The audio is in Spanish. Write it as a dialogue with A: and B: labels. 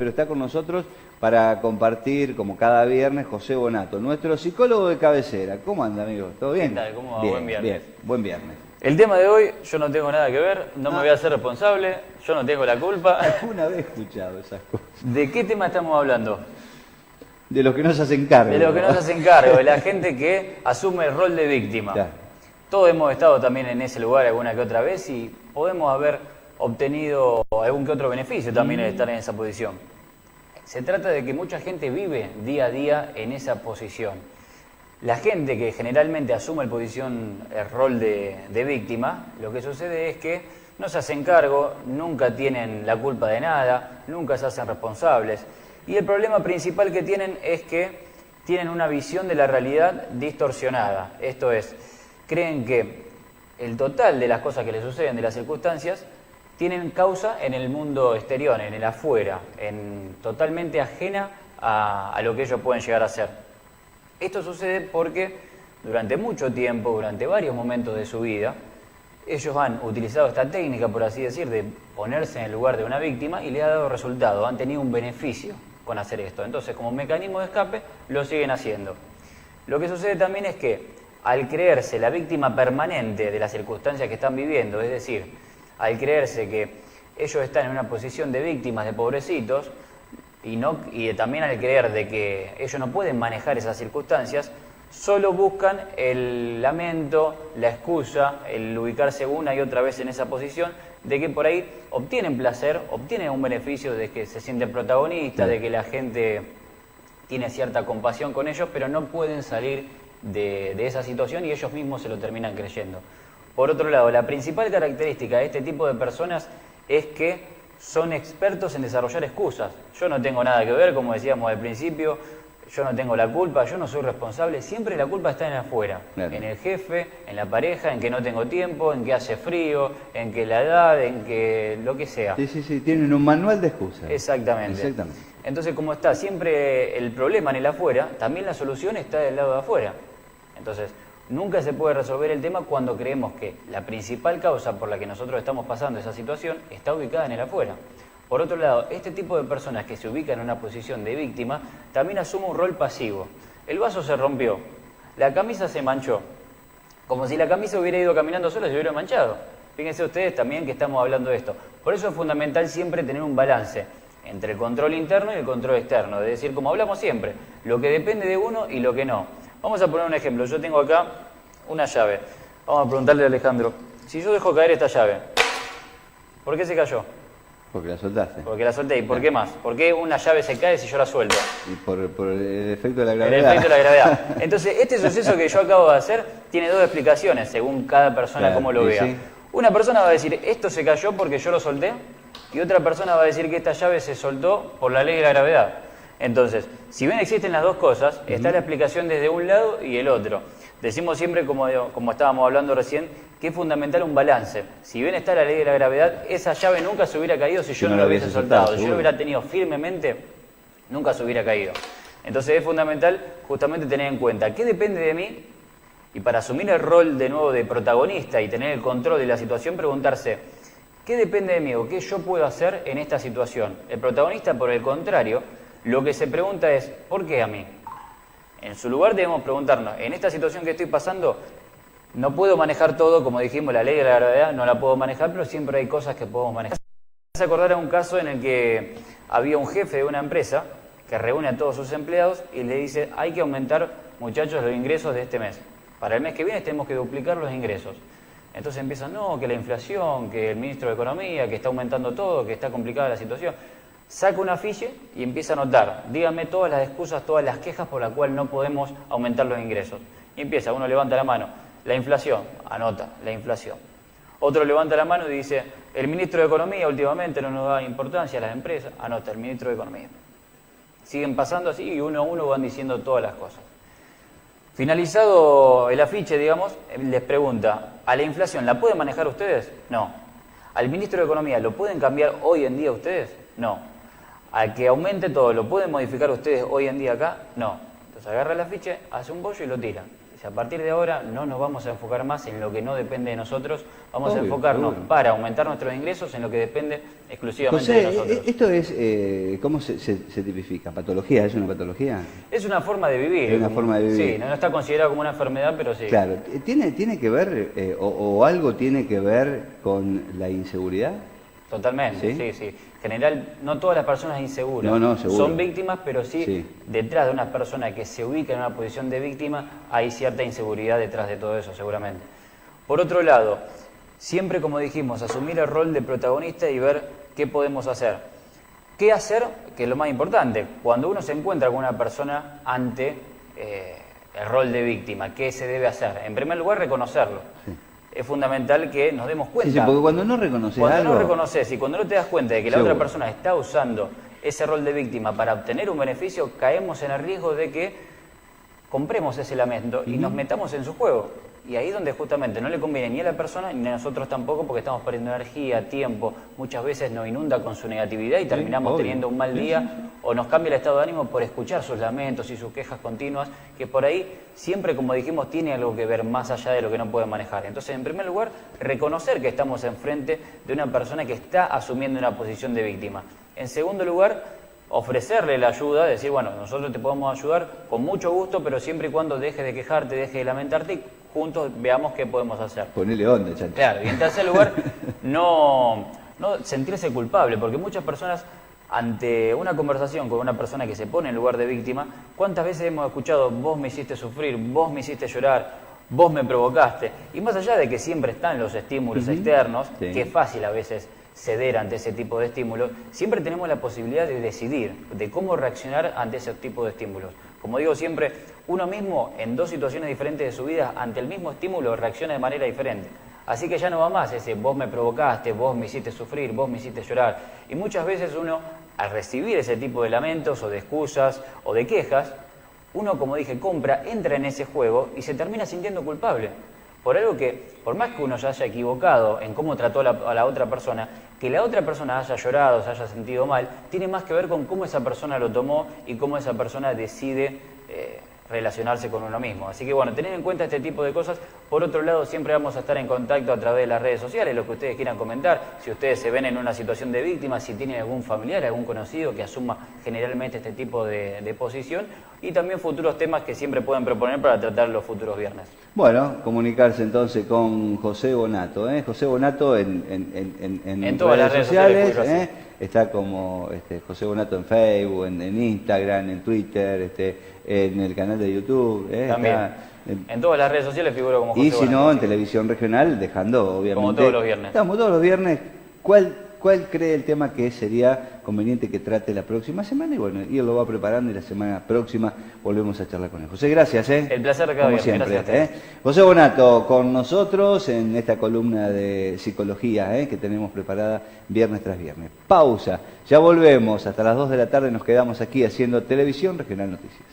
A: pero está con nosotros para compartir, como cada viernes, José Bonato, nuestro psicólogo de cabecera. ¿Cómo anda, amigo? ¿Todo bien?
B: ¿Qué tal? ¿Cómo va?
A: Bien,
B: Buen viernes.
A: bien, buen viernes.
B: El tema de hoy, yo no tengo nada que ver, no me voy a hacer responsable, yo no tengo la culpa.
A: Una vez he escuchado esas cosas.
B: ¿De qué tema estamos hablando?
A: De los que no se hacen cargo.
B: De lo que no se hacen cargo, de la gente que asume el rol de víctima.
A: Claro.
B: Todos hemos estado también en ese lugar alguna que otra vez y podemos haber obtenido algún que otro beneficio también al estar en esa posición. Se trata de que mucha gente vive día a día en esa posición. La gente que generalmente asume el rol de víctima, lo que sucede es que no se hacen cargo, nunca tienen la culpa de nada, nunca se hacen responsables. Y el problema principal que tienen es que tienen una visión de la realidad distorsionada. Esto es, creen que el total de las cosas que les suceden, de las circunstancias, tienen causa en el mundo exterior, en el afuera, totalmente ajena a lo que ellos pueden llegar a ser. Esto sucede porque durante mucho tiempo, durante varios momentos de su vida, ellos han utilizado esta técnica, por así decir, de ponerse en el lugar de una víctima y le ha dado resultado, han tenido un beneficio con hacer esto. Entonces, como mecanismo de escape, lo siguen haciendo. Lo que sucede también es que, al creerse la víctima permanente de las circunstancias que están viviendo, es decir, al creerse que ellos están en una posición de víctimas, de pobrecitos, y también al creer de que ellos no pueden manejar esas circunstancias, solo buscan el lamento, la excusa, el ubicarse una y otra vez en esa posición, de que por ahí obtienen placer, obtienen un beneficio de que se sienten protagonistas, de que la gente tiene cierta compasión con ellos, pero no pueden salir de esa situación y ellos mismos se lo terminan creyendo. Por otro lado, la principal característica de este tipo de personas es que son expertos en desarrollar excusas. Yo no tengo nada que ver, como decíamos al principio, yo no tengo la culpa, yo no soy responsable, siempre la culpa está en afuera, claro. En el jefe, en la pareja, en que no tengo tiempo, en que hace frío, en que la edad, en que lo que sea.
A: Sí, tienen un manual de excusas.
B: Exactamente. Entonces, como está siempre el problema en el afuera, también la solución está del lado de afuera. Entonces, nunca se puede resolver el tema cuando creemos que la principal causa por la que nosotros estamos pasando esa situación está ubicada en el afuera. Por otro lado, este tipo de personas que se ubican en una posición de víctima también asume un rol pasivo. El vaso se rompió, la camisa se manchó, como si la camisa hubiera ido caminando sola y se hubiera manchado. Fíjense ustedes también que estamos hablando de esto. Por eso es fundamental siempre tener un balance entre el control interno y el control externo. Es decir, como hablamos siempre, lo que depende de uno y lo que no. Vamos a poner un ejemplo. Yo tengo acá una llave. Vamos a preguntarle a Alejandro, si yo dejo caer esta llave, ¿por qué se cayó?
A: Porque la soltaste.
B: Porque la solté. ¿Y por qué más? ¿Por qué una llave se cae si yo la suelto?
A: Y por el efecto de la gravedad.
B: El efecto de la gravedad. Entonces, este suceso que yo acabo de hacer tiene dos explicaciones, según cada persona, claro, cómo lo vea. Sí. Una persona va a decir, esto se cayó porque yo lo solté, y otra persona va a decir que esta llave se soltó por la ley de la gravedad. Entonces, si bien existen las dos cosas, está la explicación desde un lado y el otro. Decimos siempre, como estábamos hablando recién, que es fundamental un balance. Si bien está la ley de la gravedad, esa llave nunca se hubiera caído si yo no la hubiese soltado. Si yo lo hubiera tenido firmemente, nunca se hubiera caído. Entonces es fundamental justamente tener en cuenta qué depende de mí, y para asumir el rol de nuevo de protagonista y tener el control de la situación, preguntarse, ¿qué depende de mí o qué yo puedo hacer en esta situación? El protagonista, por el contrario, lo que se pregunta es, ¿por qué a mí? En su lugar debemos preguntarnos, en esta situación que estoy pasando, no puedo manejar todo, como dijimos, la ley de la gravedad no la puedo manejar, pero siempre hay cosas que podemos manejar. Se acordará un caso en el que había un jefe de una empresa que reúne a todos sus empleados y le dice, hay que aumentar, muchachos, los ingresos de este mes. Para el mes que viene tenemos que duplicar los ingresos. Entonces empiezan, no, que la inflación, que el ministro de Economía, que está aumentando todo, que está complicada la situación. Saca un afiche y empieza a anotar, dígame todas las excusas, todas las quejas por las cuales no podemos aumentar los ingresos. Y empieza, uno levanta la mano, la inflación, anota, la inflación. Otro levanta la mano y dice, el ministro de Economía últimamente no nos da importancia a las empresas, anota, el ministro de Economía. Siguen pasando así y uno a uno van diciendo todas las cosas. Finalizado el afiche, digamos, les pregunta, ¿a la inflación la pueden manejar ustedes? No. ¿Al ministro de Economía lo pueden cambiar hoy en día ustedes? No. ¿A que aumente todo lo pueden modificar ustedes hoy en día acá? No. Entonces agarra el afiche, hace un bollo y lo tira. Si a partir de ahora no nos vamos a enfocar más en lo que no depende de nosotros, vamos a
A: Obvio,
B: enfocarnos
A: seguro.
B: para aumentar nuestros ingresos en lo que depende exclusivamente
A: José,
B: de nosotros.
A: esto es, ¿cómo se tipifica? ¿Patología? ¿Es una patología?
B: Es una forma de vivir.
A: Es una forma de vivir.
B: Sí, no está considerado como una enfermedad, pero sí.
A: Claro, ¿tiene que ver, o algo tiene que ver con la inseguridad?
B: Totalmente,
A: ¿Sí?
B: sí. En general, no todas las personas inseguras
A: No, seguro.
B: son víctimas, pero sí, detrás de una persona que se ubica en una posición de víctima, hay cierta inseguridad detrás de todo eso, seguramente. Por otro lado, siempre, como dijimos, asumir el rol de protagonista y ver qué podemos hacer. ¿Qué hacer? Que es lo más importante. Cuando uno se encuentra con una persona ante el rol de víctima, ¿qué se debe hacer? En primer lugar, reconocerlo.
A: Sí.
B: Es fundamental que nos demos cuenta.
A: Sí, porque cuando no reconoces
B: Cuando
A: algo...
B: no reconoces y cuando no te das cuenta de que la
A: Seguro.
B: otra persona está usando ese rol de víctima para obtener un beneficio, caemos en el riesgo de que compremos ese lamento y nos metamos en su juego. Y ahí es donde justamente no le conviene ni a la persona ni a nosotros tampoco, porque estamos perdiendo energía, tiempo, muchas veces nos inunda con su negatividad y terminamos
A: obvio.
B: teniendo un mal día o nos cambia el estado de ánimo por escuchar sus lamentos y sus quejas continuas, que por ahí siempre, como dijimos, tiene algo que ver más allá de lo que no puede manejar. Entonces, en primer lugar, reconocer que estamos enfrente de una persona que está asumiendo una posición de víctima. En segundo lugar, ofrecerle la ayuda, decir, bueno, nosotros te podemos ayudar con mucho gusto, pero siempre y cuando dejes de quejarte, dejes de lamentarte y juntos veamos qué podemos hacer.
A: Ponele onda, chancho.
B: Claro, y en tercer lugar, no sentirse culpable, porque muchas personas, ante una conversación con una persona que se pone en lugar de víctima, ¿cuántas veces hemos escuchado, vos me hiciste sufrir, vos me hiciste llorar, vos me provocaste? Y más allá de que siempre están los estímulos externos,
A: Sí.
B: que es fácil a veces ceder ante ese tipo de estímulos, siempre tenemos la posibilidad de decidir, de cómo reaccionar ante ese tipo de estímulos. Como digo siempre, uno mismo en dos situaciones diferentes de su vida, ante el mismo estímulo, reacciona de manera diferente. Así que ya no va más ese vos me provocaste, vos me hiciste sufrir, vos me hiciste llorar. Y muchas veces uno, al recibir ese tipo de lamentos o de excusas o de quejas, uno, como dije, entra en ese juego y se termina sintiendo culpable. Por algo que, por más que uno ya haya equivocado en cómo trató a la otra persona, que la otra persona haya llorado, se haya sentido mal, tiene más que ver con cómo esa persona lo tomó y cómo esa persona decide relacionarse con uno mismo. Así que bueno, tener en cuenta este tipo de cosas. Por otro lado, siempre vamos a estar en contacto a través de las redes sociales, lo que ustedes quieran comentar, si ustedes se ven en una situación de víctima, si tienen algún familiar, algún conocido que asuma generalmente este tipo de posición, y también futuros temas que siempre pueden proponer para tratar los futuros viernes.
A: Bueno, comunicarse entonces con José Bonato, ¿eh? José Bonato en
B: todas las redes sociales,
A: ¿eh? Está como José Bonato en Facebook, en Instagram, en Twitter, en el canal de YouTube.
B: También. En todas las redes sociales figuro como José
A: Y si no,
B: Bonato,
A: en
B: sí.
A: televisión regional, dejando obviamente...
B: Como todos los viernes.
A: Estamos todos los viernes. ¿Cuál cree el tema que sería conveniente que trate la próxima semana? Y bueno, y él lo va preparando y la semana próxima volvemos a charlar con él. José, gracias.
B: El placer de cada
A: Como
B: viernes.
A: siempre.
B: Gracias a ustedes.
A: José Bonato con nosotros en esta columna de psicología que tenemos preparada viernes tras viernes. Pausa. Ya volvemos. Hasta las 2 de la tarde nos quedamos aquí haciendo Televisión Regional Noticias.